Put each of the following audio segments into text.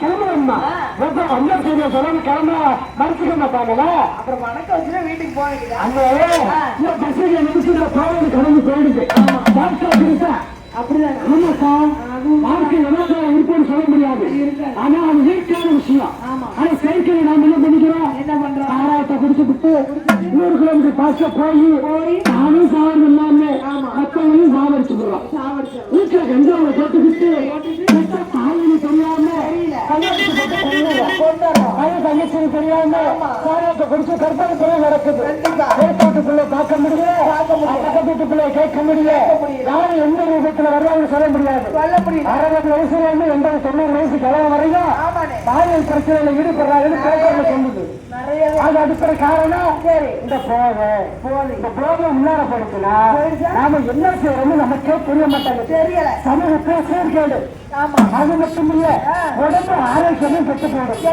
கிளம்புறோம்மா வந்த செய்தியை சொல்ல கிளம்ப மறுத்துக்க மாட்டாங்களா? அப்புறம் வணக்கம் வச்சுட்டு வீட்டுக்கு போனீங்க. அங்க பசங்க நிமிஷத்துல போறது கிளம்பி போயிடுது. அப்படிதான் ஆமாக்கா, வாழ்க்கை விவசாயம் இருக்குன்னு சொல்ல முடியாது. ஆனா அது இயற்கையான விஷயம். ஆனா சைக்கிள் நாம என்ன பண்ணிக்கிறோம்? என்ன பண்றோம்? ஆராயத்தை குடிச்சுட்டு 100 கிலோமீட்டர் பாஸ்ல போய் நானும் சாவரம் இல்லாம மத்தவங்களையும் சாவடிச்சுக்கிறோம். வீட்டுல கஞ்சாவை போட்டுக்கிட்டு தாயினு தெரியாம தங்கச்சி தெரியாம சாராயத்தை குடிச்சு கற்பனை நடக்குது. வீட்டுக்குள்ள பார்க்க முடியல, வீட்டுக்குள்ள கேட்க முடியல. யாரும் எந்த ரூபத்துல வர்றாங்கன்னு சொல்ல முடியாது. 60 வயசுல இருந்து 80 90 வயசு கிழமை வரையும் பாலியல் பிரச்சனையில ஈடுபடுறாங்கன்னு பேப்பர்ல சொல்லுது. அது அடிப்படை காரணம் இந்த போதை முன்னேறப்படுத்தினா நாம என்ன செய்யறோம்னு நமக்கே தெரிய மாட்டாங்க. தெரியல சமூகத்துல சீர்கேடு. அது மட்டும் இல்ல, உடம்பு ஆரோக்கியமும் கெட்டு போயிடுச்சு.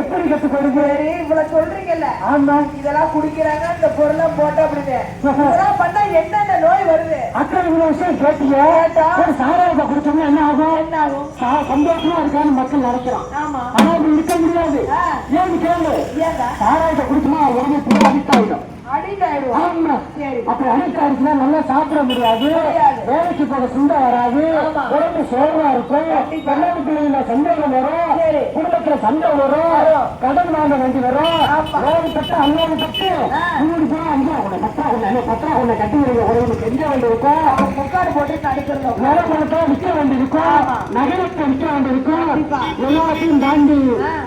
எப்படி கெட்டு போயிடுது? இவ்வளவு சொல்றீங்கல்ல, ஆமா இதெல்லாம் குடிக்கிறாங்க, இந்த பொருளை போட்டு அப்படின்னு இதெல்லாம் பண்ணா என்னென்ன நோய் வருது? அக்கறை இவ்வளவு விஷயம் கேட்டீங்க. ஒரு சாராயத்தை குடிச்சோம்னா என்ன ஆகும்? சந்தோஷமா இருக்கான்னு மக்கள் நினைக்கிறான். ஆனா அப்படி இருக்க முடியாது. ஏன்னு கேளு, சாராயத்தை குடிச்சோம்னா உடனே புரிய அடிக்ட் ஆயிடும். அப்படி அடிக்ட் ஆயிடுச்சுன்னா நல்லா சாப்பிட முடியாது, வேலைக்கு போக சுண்டை வராது, உடம்பு சோர்வா இருக்கும், கல்யாண பிள்ளைங்கள சந்தேகம் வரும், குடும்பத்துல சண்டை வரும், கடன் வாங்க வேண்டி வரும், லோன் கட்டு அல்லாத கட்டு முன்னாடி போனா பத்தா ஒண்ணு கட்டி உடம்பு கெஞ்ச வேண்டி இருக்கும், முக்காடு போட்டு நடிக்கிறோம், நிலப்பணத்தை விற்க வேண்டி இருக்கும், நகரத்தை விற்க வேண்டி இருக்கும். எல்லாத்தையும் தாண்டி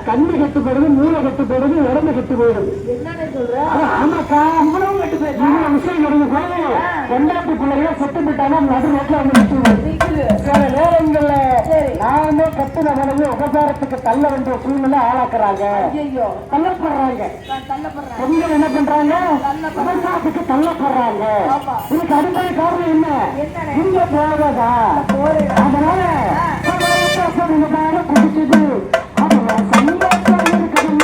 கண்ணு கெட்டு போடுது, மூளை கெட்டு போடுது, உடம்பு கெட்டு போயிடுது. என்னன்னு சொல்ற? ஆமாக்கா, இவ்வளவு கெட்டு போயிடுது. விஷயம் நடந்து போது கொண்டாட்டு பிள்ளைங்க செத்து போட்டாங்க, நடு ரோட்ல வந்து நிற்குது. சில நேரங்கள்ல நாமே கட்டுன மனைவி உபசாரத்துக்கு தள்ள வேண்டிய சூழ்நிலை ஆளாக்குறாங்க, தள்ளப்படுறாங்க. பெண்கள் என்ன பண்றாங்க? உபசாரத்துக்கு தள்ளப்படுறாங்க. இதுக்கு அடிப்படை காரணம் என்ன? இந்த போதா. அதனால குடிச்சது அதனால சந்தோஷம் இருக்குது.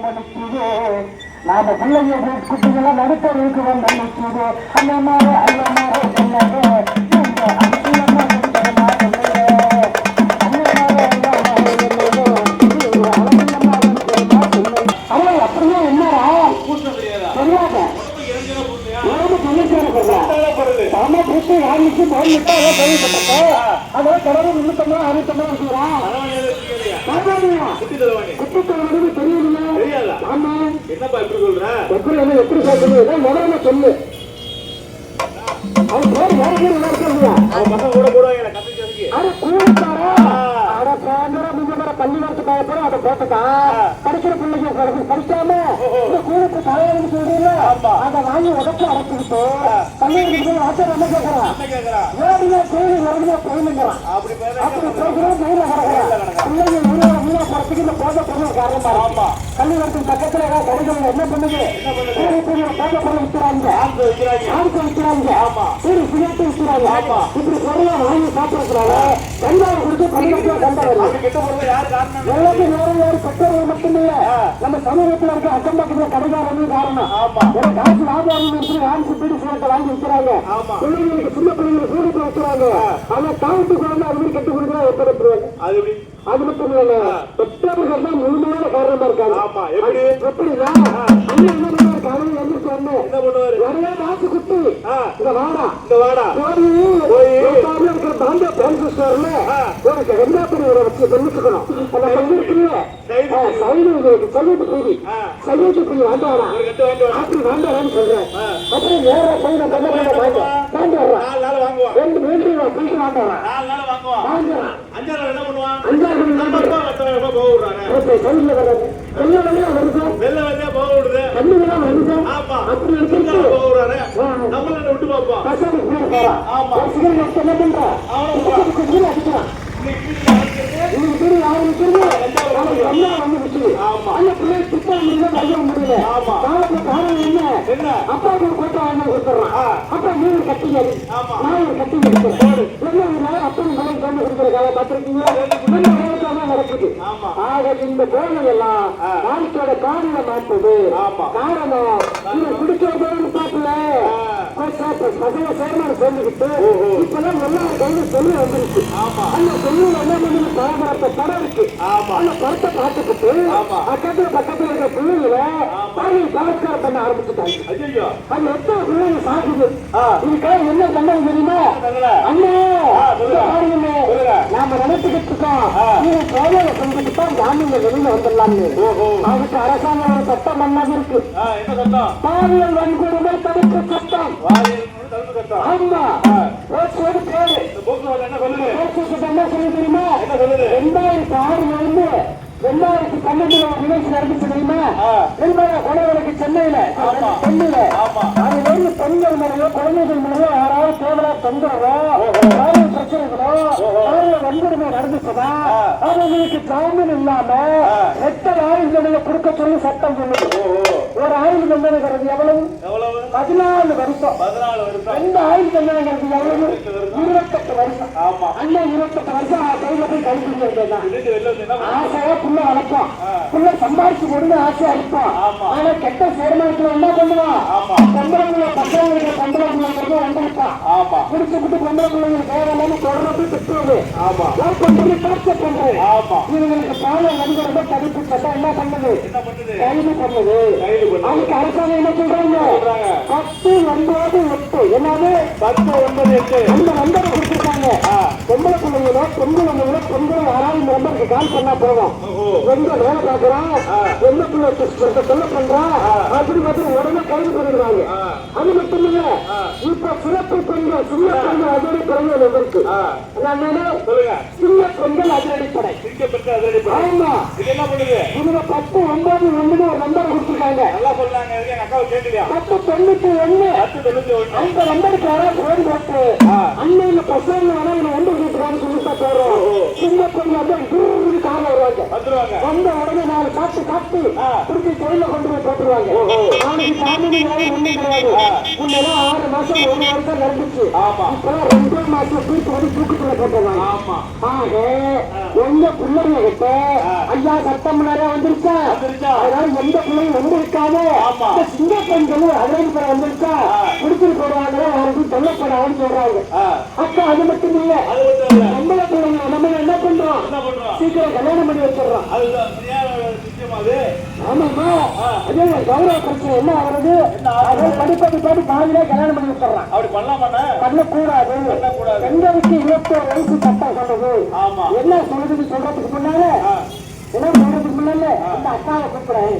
நடக்குது நாம பிள்ளைங்க குட்டிகளாம் நடுத்தருக்கு வந்து நிற்குது. அந்த மாதிரி அல்ல மாதிரி சொன்னாங்க. அப்படியே என்னடா தெரியாத சாமா பூச்சி யாருக்கு போயிட்டா அதோட கடவுள் 350 650 இருக்கிறான். குட்டி தலைவனுக்கு தெரியல. ஆமா என்னப்பா எப்படி சொல்ற? எப்படி சொல்றது? முதல்ல சொல்லு. அவன் பேர் வேற பேர் என்ன சொல்லுவா? அவன் பசங்க கூட போடுவாங்க கத்துக்கிறதுக்கு. அது கூட்டாரா? அட சாயந்தரம் முன்னே பள்ளிக்கூடத்துக்கு போறோம், அதை போட்டுட்டா படிக்கிற பிள்ளைங்க படிக்காம இந்த கூடத்து தலைவருக்கு சொல்றீங்களா? அதை வாங்கி உடச்சு அடைச்சிக்கிட்டு பள்ளிக்கூடத்துக்கு ஆச்சரியம் என்ன கேட்கறான்? ஏடியா கோயில் வரணுங்க பையனுங்கிறான். அப்படி பேசுறா. அப்படி பேசுறோம் மெயில கிடக்கிறான். பிள்ளைங்க மீனா போறதுக்கு இந்த போதை பொருள் காரணமா ஆமா. கல்விக்கு பக்கத்துல கடைகள் என்ன பண்ணுது? போதை பொருள் விற்கிறாங்க, ஆந்து வைக்கிறாங்க. ஆளுக்கு விற்கிறாங்க, ஆமா. சரி சிகரெட்டு விற்கிறாங்க. ஆமா. இப்படி பொருளை வாங்கி சாப்பிடுறதுனால கஞ்சாவை கொடுத்து பள்ளிக்கு கண்டா வருது. அப்படி கெட்ட பொருள் யாரு காரணம்? எல்லாத்தையும் வேற பெற்றோர்கள் மட்டுமே நம்ம சமூகத்தில் இருக்க அக்கம் பக்கத்துல கடைக்காரர்கள் காரணம். ஆமா. ஒரு காசு லாபம் வாங்கி பீடி சிகரெட்டை வாங்கி விற்கிறாங்க. ஆமா. பிள்ளைங்களுக்கு சின்ன பிள்ளைங்களுக்கு சூடத்தை வைக்கிறாங்க. ஆனா காலத்துக்கு வந்து அது மாதிரி கெட்டு கொடுக்குறா எப்படி? அது எப்படி? அது மட்டும் இல்ல, பெற்றோர்கள் தான் முழுமையான காரணமா இருக்காங்க. ஆமா. எப்படி? எப்படின்னா அண்ணன் என்ன பண்ணுவாரு? காலையில் எழுந்திரிச்சு வந்து என்ன பண்ணுவாரு? நிறைய காசு குத்து இந்த வாடா இந்த வாடா போய் இருக்கிற பாண்டியா பேங்க் ஸ்டோர்ல உனக்கு வெங்காப்படி ஒரு வச்சு தெரிஞ்சுக்கணும். அந்த சொல்லிருக்கீங்க சொல்லிட்டு போய் சொல்லிட்டு போய் வாண்டாடா அப்படி வாண்டாடான்னு சொல்றேன். அப்புறம் வேற போய் நான் தாண்டி வர்றேன். 4 நாள் வாங்குவான். 2 மீட்டர் போயிட்டு வாண்டாடுறேன். 4 நாள் வாங்குவான். வாங்குறான். 5 நாள் என்ன பண்ணுவான்? 5 நம்ம போக விடுறாங்க. சைட்ல வர்றது வெள்ள வெள்ளையா வருது, வெள்ள வந்தா போக விடுது. கண்ணுலாம் வருது. ஆமா. அப்படி இருந்தா எடுத்துட்டு போக விடுறாரு. நம்மள விட்டு பார்ப்போம். பசங்க போறான். ஆமா. சிகரெட் என்ன பண்றான்? அவன் அடிக்கிறான். இன்னைக்கு வீட்டுல ஆரம்பிக்கிறது. இன்னைக்கு பேரு ஆரம்பிக்கிறது அவனுக்கு கண்ணா வந்து விட்டுது. ஆமா. அந்த பிள்ளை சுத்த முடியல, கைய முடியல. ஆமா. காலத்துல காரணம் என்ன? என்ன? அப்பாவுக்கு ஒரு கோட்டை வாங்கி கொடுத்துறான். அப்பா நீ ஒரு கட்டி அடி, ஆமா. நான் ஒரு கட்டி எடுக்கிறேன். என்ன அப்பன் மகன் கொண்டு கொடுக்குற காலம் பார்த்திருக்கீங்களா? இந்த காலத்தான் நடக்குது. ஆமா. ஆக இந்த போதை எல்லாம் வாழ்க்கையோட காரணம் மாற்றுது. ஆமா. காரணம் இதை குடிக்கிறதுன்னு பார்க்கல பசங்க சேர்மான சொல்லிக்கிட்டு இப்பெல்லாம் எல்லா கையிலும் சொல்லி வந்துருச்சு. ஆமா. அந்த சொல்லியில என்ன பண்ணி பரபரப்ப படம் இருக்கு. ஆமா. அந்த படத்தை பார்த்துக்கிட்டு ஆமா. பக்கத்துல இருக்கிற பிள்ளைங்களை பாருங்க பலாத்காரம் பண்ண ஆரம்பிச்சுட்டாங்க. ஐயோ. அது எத்தனை பிள்ளைங்க சாகுது. இதுக்காக என்ன பண்ணாங்க தெரியுமா? அண்ணே பாருங்க, நாம நினைச்சுக்கிட்டு இருக்கோம் நீங்க கோயிலை செஞ்சுட்டு தான் ஜாமீன்ல வெளியில வந்துடலாம்னு. அதுக்கு அரசாங்கம் ஒரு சட்டம் பண்ணது இருக்கு. என்ன சட்டம்? பாலியல் வன்கொடுமை தடுப்பு சட்டம். தடுப்பு சட்டம். ஆமா. பேரு போக்குவரத்து என்ன சொல்லுது? என்ன சொல்லி தெரியுமா? என்ன சொல்லுது? 2006 2012 ஒரு நிகழ்ச்சி நடந்துச்சு தெரியுமா? கொலை வழக்கு சென்னையில சென்னையில அதுல இருந்து பெண்கள் மேலேயோ குழந்தைகள் மேலேயோ யாராவது தேவையா தொந்தரவோ பாலியல் பிரச்சனைகளோ பாலியல் வன்கொடுமை நடந்துச்சுன்னா அவங்களுக்கு ஜாமீன் இல்லாம எத்தனை ஆயுள் தண்டனை கொடுக்க சொல்லி சட்டம் சொல்லுது. ஒரு ஆயுள் தண்டனைங்கிறது எவ்வளவு? 14 வருஷம். 2 ஆயுள் தண்டனைங்கிறது எவ்வளவு? 28 வருஷம். அண்ணன் 28 வருஷம் கையில போய் கழிச்சு வேண்டியதுதான். ஆசையா புள்ள வளர்ப்போம், புள்ள சம்பாதிச்சு கொடுங்க ஆசையா இருப்போம். ஆனா கெட்ட சேர்மானத்துல என்ன பண்ணுவான்? பொம்பளை பசங்களுக்கு பொம்பளை பிள்ளைங்களுக்கு வந்திருப்பான். குடிச்சுக்கிட்டு பொம்பளை பிள்ளைங்களுக்கு தேவையில்லாம தொடர்ந்து திட்டுவது, பண்றது டார்ச்சர் பண்றது. இவங்களுக்கு பாலியல் வன்கொடுமை தடுப்பு சட்டம் என்ன பண்ணுது? கைது பண்ணுது. அதுக்கு அரசாங்கம் என்ன சொல்றாங்க? 10, 9, 8 எல்லாமே 10, 9, 8 அந்த நம்பரை கொடுத்துருக்காங்க. பொம்பளை பிள்ளைங்களோ பெண்களோ பெண்களோ யாராவது இந்த நம்பருக்கு கால் பண்ணா போதும். எங்க வேலை பார்க்கிறோம், எந்த பிள்ளை சொல்ல பண்றோம் அப்படி மட்டும் உடனே கைது பண்ணிடுவாங்க. அது மட்டும் இல்ல, இப்ப சிறப்பு பெண்கள் சின்ன பெண்கள் அதிரடி படைகள் இருக்கு. சின்ன பெண்கள் அதிரடிப்படை. ஆமா. இதுல 10, 9, 1 ஒரு நம்பர் கொடுத்துருக்காங்க. 1091 அந்த நம்பருக்கு யாராவது போன் போட்டு அன்னையில பசங்க வேணா இவனை வந்து கொடுத்துருவான்னு சொல்லிட்டா போறோம். சின்ன பெண்கள் வந்து கால வருவாங்க. வந்த உடனே 4 காட்டு திருப்பி தொழில கொண்டு போய் போட்டுருவாங்க. நாளைக்கு சாமி ஒண்ணும் கிடையாது. முன்னெல்லாம் 6 மாசம் 1 வருஷம் நடந்துச்சு. இப்பெல்லாம் 2 மாசம் தூக்கி வந்து தூக்கத்துல போட்டுருவாங்க. ஆக எந்த பிள்ளைங்க கிட்ட ஐயா சட்டம் நிறைய வந்துருச்சா? அதனால எந்த பிள்ளைங்க வந்திருக்காம சின்ன பெண்கள் அதிரடி பெற வந்திருக்கா குடிச்சிட்டு போடுவாங்க, யாருக்கும் சொல்லப்படாதுன்னு சொல்றாங்க. அக்கா அது மட்டும் இல்ல, நம்மள பிள்ளைங்க நம்ம என்ன பண்றோம்? சீக்கிரம் கல்யாணம் பண்ணி வச்சிடறோம். ஆமாமா, அதே கௌரவ பிரச்சனை என்ன ஆகுறது? படிப்படி பாதியிலே கல்யாணம் பண்ணி வச்சிடறான். பண்ணக்கூடாது. பெண்களுக்கு 21 வயசு சட்டம் சொல்றது. என்ன சொல்றதுக்கு முன்னால என்ன சொல்றதுக்கு முன்னால அந்த அக்காவை கூப்பிடுறேன்.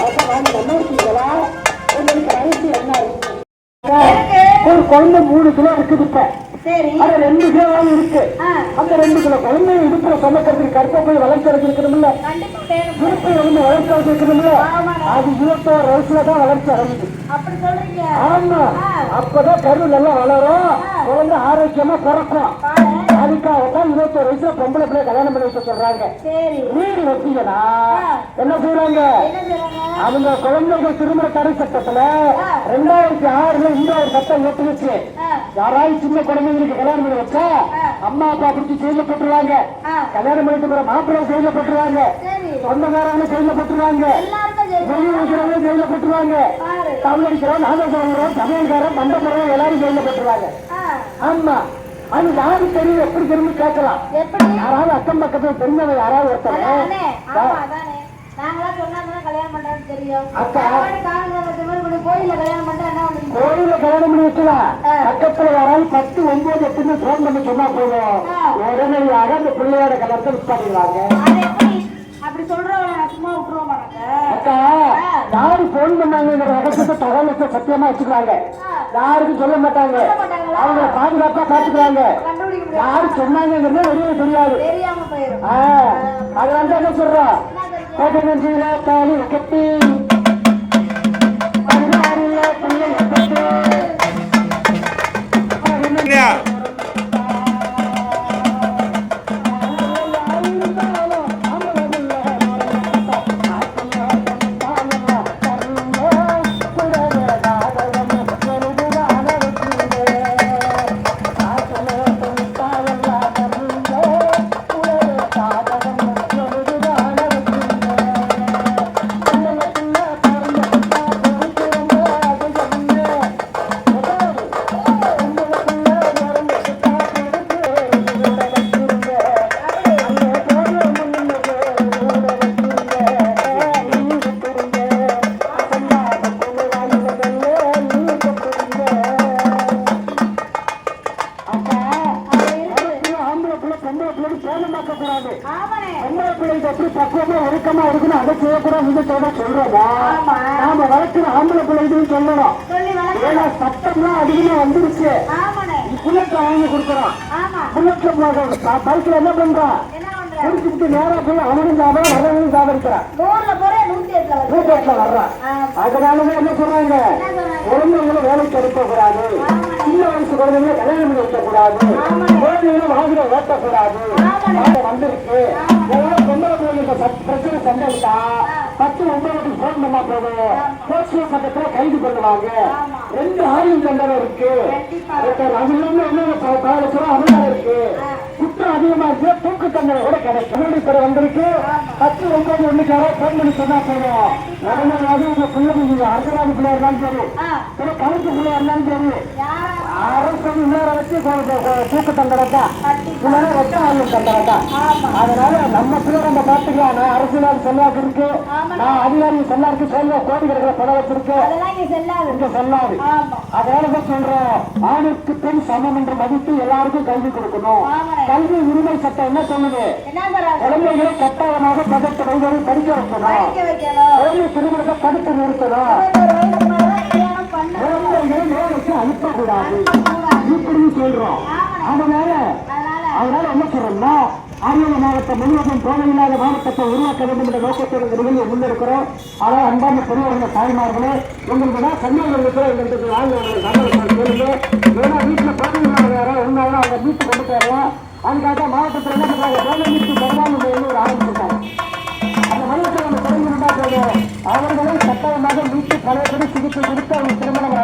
அக்கா வாங்கி நல்லா இருக்கீங்களா? உங்களுக்கு வயசு என்ன இருக்கு? ஒரு குழந்தை 3 கிலோ இருக்குது. இப்ப சரி. அது 2 கிலோவாக இருக்கு. அந்த 2 கிலோ குழந்தை இடுப்புல சுமக்கிறதுக்கு கற்பப்பை வளர்ச்சி அடைஞ்சிருக்கணும்ல, கண்டிப்பா வேணும். இடுப்பை வந்து வளர்ச்சி அடைஞ்சிருக்கணும்ல. ஆமாண்ணே. அது 21 வயசுல தான் வளர்ச்சி அடையுது. அப்படி சொல்றீங்க. ஆமா, அப்பதான் கரு நல்லா வளரும், குழந்தை ஆரோக்கியமா பிறக்கும். பாரு. அதுக்காகத்தான் 21 வயசுல பொம்பளை பிள்ளை கல்யாணம் பண்ணி வைக்க சொல்றாங்க. சரி. வீடு வச்சீங்கன்னா என்ன செய்யறாங்க, என்ன செய்றாங்க? அவங்க குழந்தைகள் திருமண தடை சட்டத்துல 2006ல இந்த ஒரு சட்டம் ஏற்றுச்சு. யாராவது சின்ன குழந்தைங்களுக்கு கல்யாணம் பண்ணி வச்சா அம்மா அப்பா பிடிச்சி ஜெயில போட்டுருவாங்க, கல்யாணம் பண்ணிட்டு போற மாப்பிள்ளை ஜெயில போட்டுருவாங்க, சரி. சொந்தக்காரங்க ஜெயில போட்டுருவாங்க, எல்லாருக்கும் சரி. வெளியே வைக்கிறவங்க ஜெயில போட்டுருவாங்க, பாரு. தமிழ் அடிக்கிறோம், நாகர்கோவிலும் சமையல்காரன் பண்டப்படுறோம் எல்லாரும் ஜெயில போட்டுருவாங்க. ஆமா, அது யாரு தெரியும், எப்படி தெரியும் கேட்கலாம். எப்படி? யாராவது அக்கம் பக்கத்துல தெரிஞ்சவங்க யாராவது ஒருத்தர் அதானே. ஆமா, அதானே. நாங்களா சொன்னாதான் கல்யாணம் பண்றேன்னு தெரியும். அக்கா. கோயில கல்யாணம் பண்றா என்ன பண்ணுவீங்க? கோயில கல்யாணம் பண்ணி வச்சுலாம் பக்கத்துல யாராவது 10, 9, 8 போன் பண்ணி சொன்னா போதும், உடனடியாக அந்த பிள்ளையோட கல்யாணத்தை மிஸ் பண்ணிடுவாங்க. அது எப்படி? அப்படி சொல்றவங்க சும்மா விட்டுருவோம் மாட்டாங்க. அக்கா, யாரு போன் பண்ணாங்கிற ரகசியத்தை தகவலத்தை சத்தியமா வச்சுக்கிறாங்க, யாருக்கும் சொல்ல மாட்டாங்க, அவங்க பாதுகாப்பா பாத்துக்கிறாங்க. கண்டுபிடிக்க முடியாது. யாரு சொன்னாங்கிறது வெளியே தெரியாது. தெரியாம போயிரும். அதனால தான் என்ன சொல்றோம், பதினஞ்சுல தாலி கட்டி 16ல பிள்ளை கட்டி ஒழுக்கமா இருக்கணும், அதை செய்யக்கூடாது சொல்றோமா? நாம வளர்க்கிற ஆம்பளை பிள்ளைன்னு சொல்லணும். ஏன்னா சட்டம்லாம் அதிகமா வந்துருச்சு. புல்லட்ல வாங்கி கொடுக்குறோம், புல்லட்ல பைக்ல என்ன பண்றான், குடிச்சுட்டு நேரா போய் அவனும் சாப்பிட வரவனும் சாப்பிடுறான், வீட்டுல வர்றான். அதனாலதான் என்ன சொல்றாங்க, குழந்தைங்களும் வேலைக்கு அனுப்ப கூடாது, சின்ன வயசு குழந்தைங்களை கல்யாணம் பண்ணி வைக்க கூடாது, குழந்தைங்களும் வாங்கின ஓட்டக்கூடாது. வந்திருக்கு பொம்பளை பிள்ளைங்க பிரச்சனை சண்டைட்டா 10, 9 போன் பண்ணா போதும், போக்சோ சட்டத்துல கைது பண்ணுவாங்க. 2 ஆயுள் தண்டனை இருக்கு, அது இல்லாம என்ன 10 லட்சம் அமலாக இருக்கு. குற்றம் அதிகமா இருக்கு, தூக்கு தண்டனை கூட கிடைக்கும். வந்திருக்கு 10, 9 ஒண்ணுக்கார போன் பண்ணி சொன்னா போதும், உடனே உங்க பிள்ளைங்க அரசாங்க பிள்ளையா இருந்தாலும் சரி, கணக்கு பிள்ளையா இருந்தாலும் சரி, அரசு உள்ளார வச்சு தூக்கு தண்டனை தான், உள்ளார வச்சு ஆயுள் தண்டனை தான். அதனால நம்ம பிள்ளை நம்ம பாத்துக்கலாம். நான் அரசியல் செல்வாக்கு இருக்கு, நான் அதிகாரி செல்லாருக்கு செல்வ கோடி கணக்கில் பணம் வச்சிருக்கு, இங்க செல்லாது. அதனாலதான் சொல்றோம், ஆணுக்கு பெண் சமம் என்ற மதிப்பு எல்லாருக்கும் கல்வி கொடுக்கணும். கல்வி உரிமை சட்டம் என்ன சொல்லுது, குழந்தைகளை கட்டாயமாக 18 வயது வரை படிக்க வைக்கணும், குழந்தை திருமணத்தை தடுத்து நிறுத்தணும், குழந்தைகளை வேலைக்கு அனுப்பக்கூடாது இப்படி சொல்றோம். அதனால என்ன சொல்றோம்னா, அரியலூர் மாவட்டம் முழுவதும் போதையில்லாத மாவட்டத்தை உருவாக்க வேண்டும் என்ற நோக்கத்தோடு நிகழ்ச்சியை முன்னெடுக்கிறோம். ஆனால் அன்பான பெரியவர்கள் தாய்மார்களே, உங்களுக்கு தான் கன்னியாகுமரி எங்களுக்கு வாங்க சொல்லுங்க. ஏன்னா வீட்டில் போதையில்லாத யாராவது இருந்தாலும் அவங்க வீட்டு கொண்டு போயிடலாம். அதுக்காக மாவட்டத்தில் என்ன பண்றாங்க, போதை மீட்பு பெருமாள் ஒரு ஆரம்பிச்சிருக்காங்க. அந்த மையத்தை நம்ம தொடங்கினா போதும், அவர்களை கட்டாயமாக மீட்டு பழையபடி சிகிச்சை கொடுத்து அவங்க திருமணம்